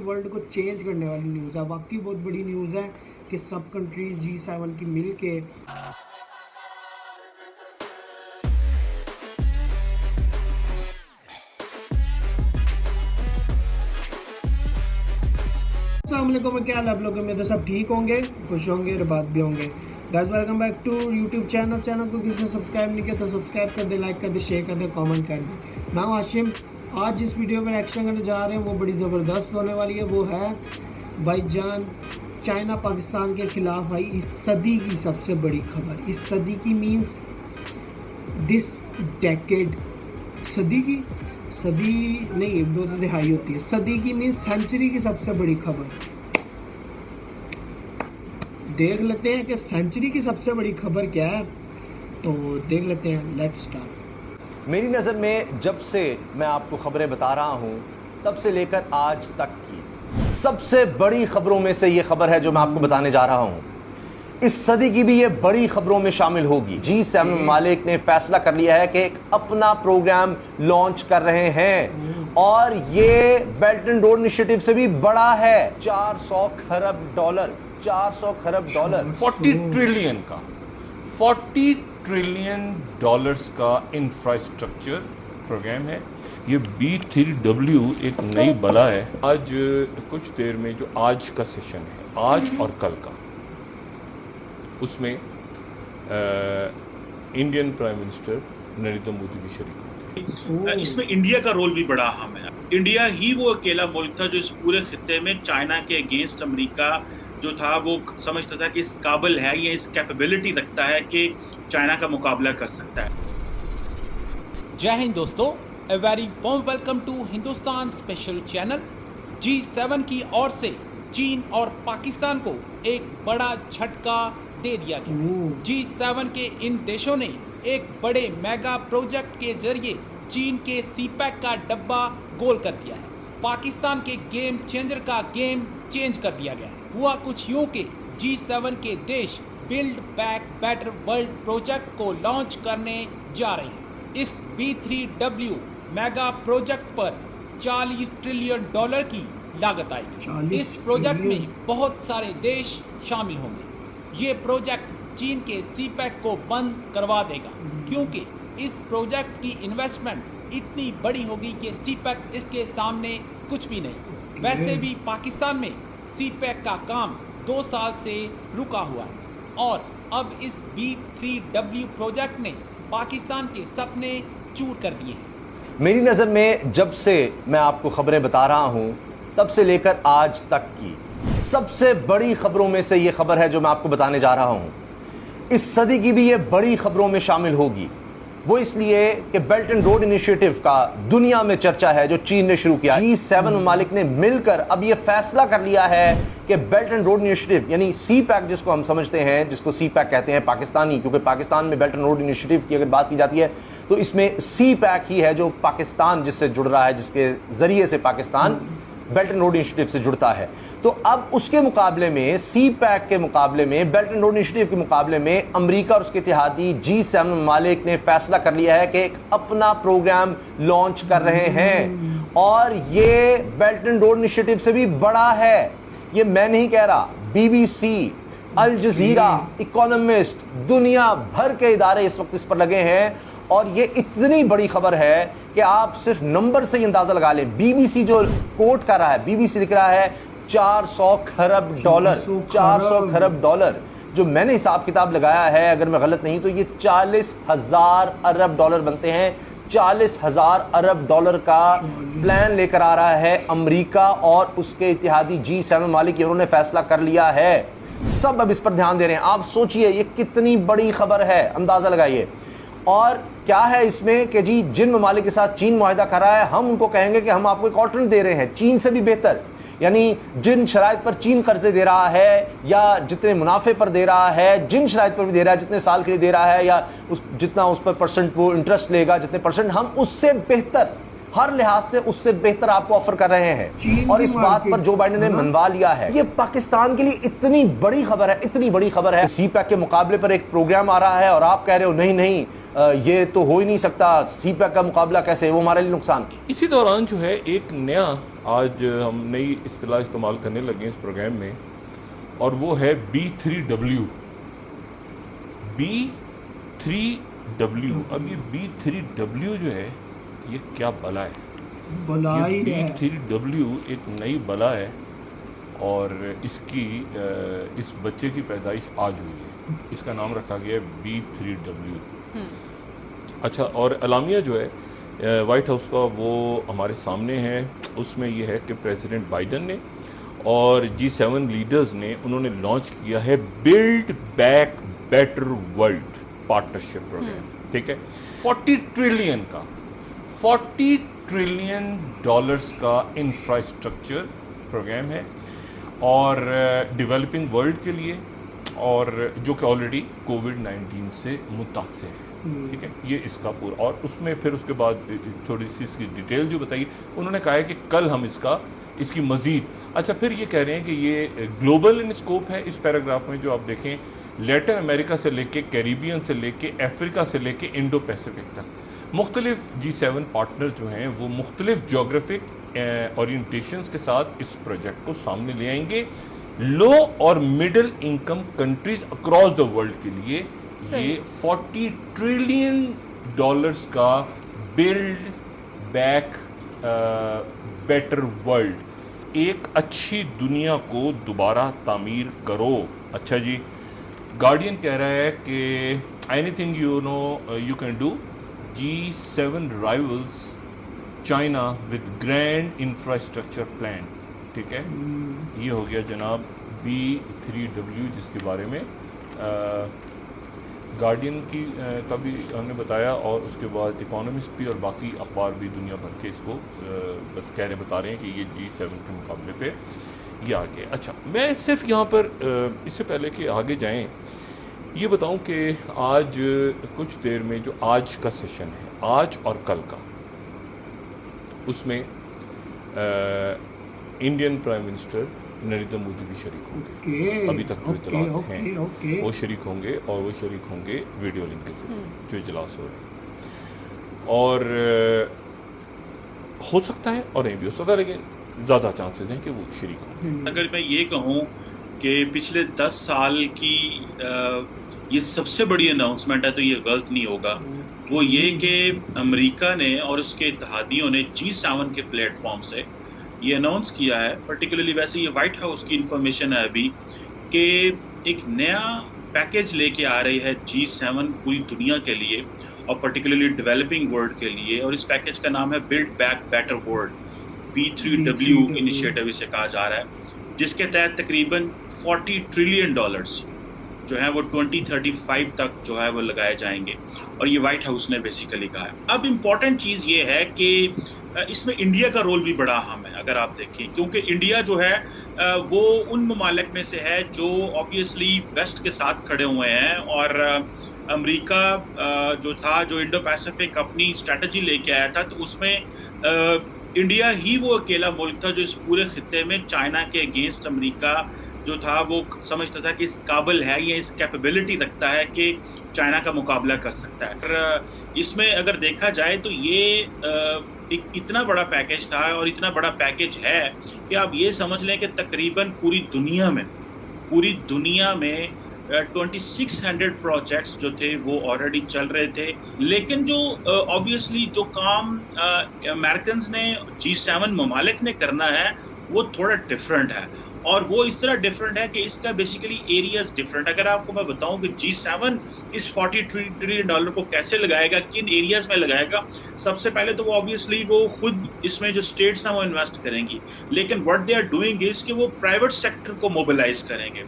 World को change करने वाली न्यूज़ है। वाकई बहुत बड़ी न्यूज़ है कि सब कंट्रीज G7 की मिल के अस्सलामुअलैकुम। क्या हाल है आप लोगों में? तो सब ठीक होंगे, खुश होंगे और बात भी होंगे। Guys welcome back to YouTube channel को किसी ने सब्सक्राइब नहीं किया तो सब्सक्राइब कर दे, लाइक कर दे, शेयर कर दे, कमेंट कर दे। मैं हाशिम। आज जिस वीडियो में एक्शन करने जा रहे हैं वो बड़ी ज़बरदस्त होने वाली है। वो है भाईजान चाइना पाकिस्तान के ख़िलाफ़ आई इस सदी की सबसे बड़ी खबर। इस सदी की मीन्स दिस डेकेड। सदी नहीं, दो तो दिहाई होती है। सदी की मीन्स सेंचुरी की सबसे बड़ी खबर। देख लेते हैं कि सेंचुरी की सबसे बड़ी खबर क्या है, तो देख लेते हैं। Let's start. मेरी नज़र में जब से मैं आपको खबरें बता रहा हूं तब से लेकर आज तक की सबसे बड़ी खबरों में से ये खबर है जो मैं आपको बताने जा रहा हूं। इस सदी की भी ये बड़ी खबरों में शामिल होगी। G7 ममालिक ने फैसला कर लिया है कि एक अपना प्रोग्राम लॉन्च कर रहे हैं और ये बेल्ट एंड रोड इनिशिएटिव से भी बड़ा है। 400 खरब डॉलर 40 ट्रिलियन का 40 ट्रिलियन डॉलर्स का इंफ्रास्ट्रक्चर प्रोग्राम है। ये B3W एक नई बला है। आज कुछ देर में जो आज का सेशन है, आज और कल का, उसमें Indian prime minister Narendra Modi भी शरीक होंगे। इसमें इंडिया का रोल भी बड़ा अहम है। इंडिया ही वो अकेला मुल्क था जो इस पूरे खित्ते में चाइना के अगेंस्ट अमेरिका जो था वो समझता था कि इस काबिल है, ये इस कैपेबिलिटी रखता है कि चाइना का मुकाबला कर सकता है। जय हिंद दोस्तों, a very warm welcome to Hindustan special channel. G7 की ओर से चीन और पाकिस्तान को एक बड़ा झटका दे दिया गया। G7 के इन देशों ने एक बड़े मेगा प्रोजेक्ट के जरिए चीन के CPEC का डब्बा गोल कर दिया है। पाकिस्तान के गेम चेंजर का गेम चेंज कर दिया गया है। हुआ कुछ यूं कि G7 के देश build back better world project को लॉन्च करने जा रहे हैं। इस B3W मेगा प्रोजेक्ट पर 40 ट्रिलियन डॉलर की लागत आएगी। इस प्रोजेक्ट में बहुत सारे देश शामिल होंगे। ये प्रोजेक्ट चीन के CPEC को बंद करवा देगा, क्योंकि इस प्रोजेक्ट की इन्वेस्टमेंट इतनी बड़ी होगी कि CPEC इसके सामने कुछ भी नहीं। वैसे भी पाकिस्तान में CPEC का काम 2 साल से रुका हुआ है और अब इस B3W प्रोजेक्ट ने पाकिस्तान के सपने चूर कर दिए हैं। मेरी नज़र में जब से मैं आपको खबरें बता रहा हूं तब से लेकर आज तक की सबसे बड़ी खबरों में से ये खबर है जो मैं आपको बताने जा रहा हूं। इस सदी की भी ये बड़ी खबरों में शामिल होगी। वो इसलिए कि बेल्ट एंड रोड इनिशिएटिव का दुनिया में चर्चा है जो चीन ने शुरू किया। G7 ममालिक ने मिलकर अब ये फैसला कर लिया है कि बेल्ट एंड रोड इनिशिएटिव यानी CPEC जिसको हम समझते हैं, जिसको CPEC कहते हैं पाकिस्तानी, क्योंकि पाकिस्तान में बेल्ट एंड रोड इनिशिएटिव की अगर बात की जाती है तो इसमें CPEC ही है जो पाकिस्तान जिससे जुड़ रहा है, जिसके जरिए से Pakistan belt and road initiative से जुड़ता है। तो अब उसके मुकाबले में CPEC के मुकाबले में बेल्ट एंड रोड इनिशिएटिव के मुकाबले में अमेरिका और उसके इत्तेहादी G7 ममालिक ने फैसला कर लिया है कि एक अपना प्रोग्राम लॉन्च कर रहे हैं और ये बेल्ट एंड रोड इनिशिएटिव से भी बड़ा है। ये मैं नहीं कह रहा, BBC, अल जजीरा, इकोनॉमिस्ट, दुनिया भर के इदारे इस वक्त इस पर लगे हैं और ये इतनी बड़ी खबर है कि आप सिर्फ नंबर से ही अंदाजा लगा लें। BBC जो कोट कर रहा है, BBC लिख रहा है 400 खरब डॉलर। 400 खरब डॉलर जो मैंने हिसाब किताब लगाया है, अगर मैं गलत नहीं तो ये 40,000 अरब डॉलर बनते हैं। 40,000 अरब डॉलर का प्लान लेकर आ रहा है अमेरिका और उसके इत्तेहादी G7 ममालिक। उन्होंने फैसला कर लिया है। सब अब इस पर ध्यान दे रहे हैं। आप सोचिए ये कितनी बड़ी खबर है, अंदाजा लगाइए। और क्या है इसमें कि जी जिन ममालिक के साथ चीन मुआहिदा कर रहा है, हम उनको कहेंगे कि हम आपको एक ऑल्टरनेट दे रहे हैं चीन से भी बेहतर। यानी जिन शराइत पर चीन कर्जे दे रहा है या जितने मुनाफे पर दे रहा है, जिन शराइत पर भी दे रहा है, जितने साल के लिए दे रहा है या जितना उस पर परसेंट वो इंटरेस्ट लेगा, जितने परसेंट, हम उससे बेहतर हर लिहाज से उससे बेहतर आपको ऑफर कर रहे चीन हैं। और की इस बात मार्केट, पर जो बाइडेन ने है ना? मनवा लिया है। ये पाकिस्तान के लिए इतनी बड़ी खबर है, इतनी बड़ी खबर है। सीपैक के मुकाबले पर एक प्रोग्राम आ रहा है और आप कह रहे हो नहीं नहीं ये तो हो ही नहीं सकता, सीपैक का मुकाबला कैसे, वो हमारे लिए नुकसान। इसी दौरान जो है एक नया आज हम नई इस्तिलाह इस्तेमाल करने लगे इस प्रोग्राम में, और वो है B3W। B3W। अब ये B3W जो है ये क्या बला है? बुलाई ये है। B3W एक नई बला है और इसकी इस बच्चे की पैदाइश आज हुई है। इसका नाम रखा गया है B3W। अच्छा, और अलामिया जो है वाइट हाउस का वो हमारे सामने है। उसमें ये है कि प्रेसिडेंट बाइडेन ने और G7 लीडर्स ने उन्होंने लॉन्च किया है build back better world partnership program. ठीक है, 40 ट्रिलियन डॉलर्स का इंफ्रास्ट्रक्चर प्रोग्राम है और डेवलपिंग वर्ल्ड के लिए, और जो कि ऑलरेडी कोविड-19 से मुतासिर है। ठीक है, ये इसका पूरा, और उसमें फिर उसके बाद थोड़ी सी इसकी डिटेल जो बताई उन्होंने कहा है कि कल हम इसकी मजीद। अच्छा, फिर ये कह रहे हैं कि ये ग्लोबल इन स्कोप है। इस पैराग्राफ में जो आप देखें, लैटिन अमेरिका से लेके कैरिबियन से लेके अफ्रीका से लेके इंडो पैसिफिक तक मुख्तलिफ G7 पार्टनर जो हैं वो मुख्तलिफ जोग्राफिक ओरिएंटेशंस के साथ इस प्रोजेक्ट को सामने ले आएंगे। लो और middle income countries across the world के लिए ये 40 ट्रिलियन डॉलर्स का बिल्ड बैक बेटर वर्ल्ड, एक अच्छी दुनिया को दोबारा तामीर करो। अच्छा जी, गार्डियन कह रहा है कि anything you can do, G7 rivals China with grand infrastructure plan. ठीक है, ये हो गया जनाब B3W, जिसके बारे में गार्डियन की का भी हमने बताया, और उसके बाद इकोनॉमिस्ट भी और बाकी अखबार भी दुनिया भर के इसको बता रहे हैं कि ये G7 के मुकाबले पे ये आगे। अच्छा, मैं सिर्फ यहाँ पर इससे पहले कि आगे जाएं ये बताऊं कि आज कुछ देर में जो आज का सेशन है, आज और कल का, उसमें Indian prime minister Narendra Modi भी शरीक होंगे। अभी तक जो इतलात हैं वो शरीक होंगे, और वो शरीक होंगे वीडियो लिंक के जरिए जो इजलास हो रहे हैं। और हो सकता है और नहीं भी हो सकता, लेकिन ज़्यादा चांसेस हैं कि वो शरीक होंगे। अगर मैं ये कहूँ कि पिछले 10 साल की ये सबसे बड़ी अनाउंसमेंट है तो ये गलत नहीं होगा। वो ये कि अमेरिका ने और उसके इत्तेहादियों ने G7 के प्लेटफॉर्म से ये अनाउंस किया है, पर्टिकुलरली वैसे ये वाइट हाउस की इंफॉर्मेशन है अभी, कि एक नया पैकेज लेके आ रही है G7 पूरी दुनिया के लिए और पर्टिकुलरली डेवलपिंग वर्ल्ड के लिए, और इस पैकेज का नाम है build back better world, B3W initiative इसे कहा जा रहा है, जिसके तहत तकरीबन 40 ट्रिलियन डॉलर्स जो है वो 2035 तक जो है वो लगाए जाएंगे, और ये वाइट हाउस ने बेसिकली कहा है। अब इम्पॉर्टेंट चीज़ ये है कि इसमें इंडिया का रोल भी बड़ा अहम है अगर आप देखें, क्योंकि इंडिया जो है वो उन ममालिक में से है जो ऑब्वियसली वेस्ट के साथ खड़े हुए हैं, और अमेरिका जो इंडो पैसिफिक अपनी स्ट्रेटजी लेके आया था, तो उसमें इंडिया ही वो अकेला मुल्क था जो इस पूरे खित्ते में चाइना के अगेंस्ट अमेरिका जो था वो समझता था कि इस काबिल है या इस कैपेबिलिटी रखता है कि चाइना का मुकाबला कर सकता है। और इसमें अगर देखा जाए तो ये एक इतना बड़ा पैकेज था और इतना बड़ा पैकेज है कि आप ये समझ लें कि तकरीबन पूरी दुनिया में 2600 प्रोजेक्ट्स जो थे वो ऑलरेडी चल रहे थे, लेकिन जो ऑब्वियसली जो काम अमेरिकन्स ने G7 ममालिक ने करना है वो थोड़ा डिफरेंट है, और वो इस तरह डिफरेंट है कि इसका बेसिकली एरियाज डिफरेंट। अगर आपको मैं बताऊं कि G7 इस 40 ट्रिलियन डॉलर को कैसे लगाएगा, किन एरियाज में लगाएगा, सबसे पहले तो वो ऑब्वियसली वो खुद इसमें जो स्टेट्स हैं वो इन्वेस्ट करेंगी, लेकिन what they are doing is कि वो प्राइवेट सेक्टर को मोबिलाइज करेंगे।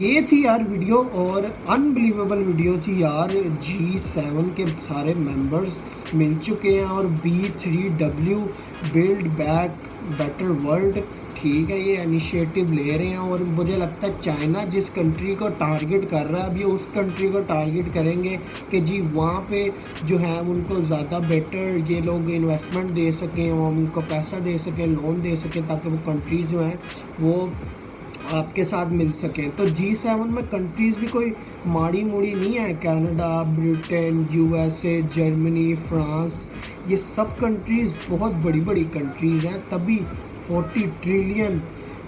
ये थी यार वीडियो, और अनबिलीवेबल वीडियो थी यार। G7 के सारे मेंबर्स मिल चुके हैं और B3W build back better world, ठीक है, ये इनिशिएटिव ले रहे हैं और मुझे लगता है चाइना जिस कंट्री को टारगेट कर रहा है अभी उस कंट्री को टारगेट करेंगे कि जी वहाँ पे जो है उनको ज़्यादा बेटर ये लोग इन्वेस्टमेंट दे सकें और उनको पैसा दे सकें, लोन दे सकें, ताकि वो कंट्रीज़ जो हैं वो आपके साथ मिल सकें। तो G7 में कंट्रीज़ भी कोई माड़ी मूड़ी नहीं है। Canada, Britain, USA, Germany, France, ये सब कंट्रीज़ बहुत बड़ी बड़ी कंट्रीज़ हैं, तभी 40 ट्रिलियन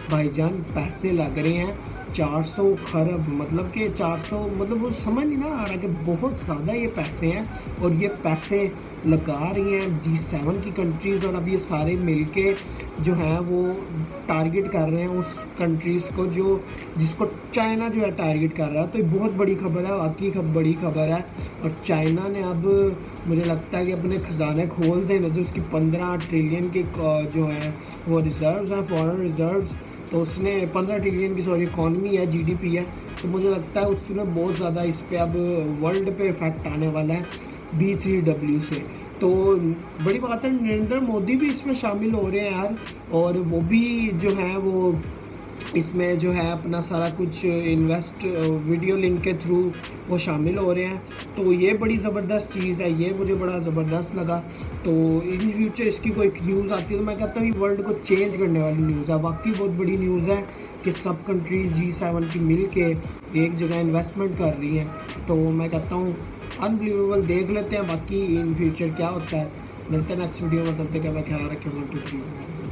भाईजान पैसे लग रहे हैं। 400 खरब मतलब कि 400 मतलब वो समझ नहीं ना आ रहा कि बहुत ज़्यादा ये पैसे हैं और ये पैसे लगा रही हैं G7 की कंट्रीज़, और अब ये सारे मिलके जो हैं वो टारगेट कर रहे हैं उस कंट्रीज़ को जो जिसको चाइना जो है टारगेट कर रहा है। तो ये बहुत बड़ी खबर है, वाकई बड़ी खबर है। और चाइना ने अब मुझे लगता है कि अपने ख़जाने खोल देने जो उसकी 15 ट्रिलियन के जो हैं वो रिज़र्व्स हैं, फॉरेन रिज़र्व्स, तो उसने 15 ट्रिलियन की इकॉनमी है, GDP है, तो मुझे लगता है उसने बहुत ज़्यादा इस पे अब वर्ल्ड पे इफेक्ट आने वाला है B3W से। तो बड़ी बात है, नरेंद्र मोदी भी इसमें शामिल हो रहे हैं यार, और वो भी जो है वो इसमें जो है अपना सारा कुछ इन्वेस्ट वीडियो लिंक के थ्रू वो शामिल हो रहे हैं। तो ये बड़ी ज़बरदस्त चीज़ है, ये मुझे बड़ा ज़बरदस्त लगा। तो इन फ्यूचर इसकी कोई न्यूज़ आती है तो मैं कहता हूँ ये वर्ल्ड को चेंज करने वाली न्यूज़ है, वाकई बहुत बड़ी न्यूज़ है कि सब कंट्रीज़ G7 की मिल के एक जगह इन्वेस्टमेंट कर रही हैं। तो मैं कहता हूँ अनबिलीवेबल, देख लेते हैं बाकी इन फ्यूचर क्या होता है। मिलते हैं नेक्स्ट वीडियो में, तब तक का ख्याल रखें।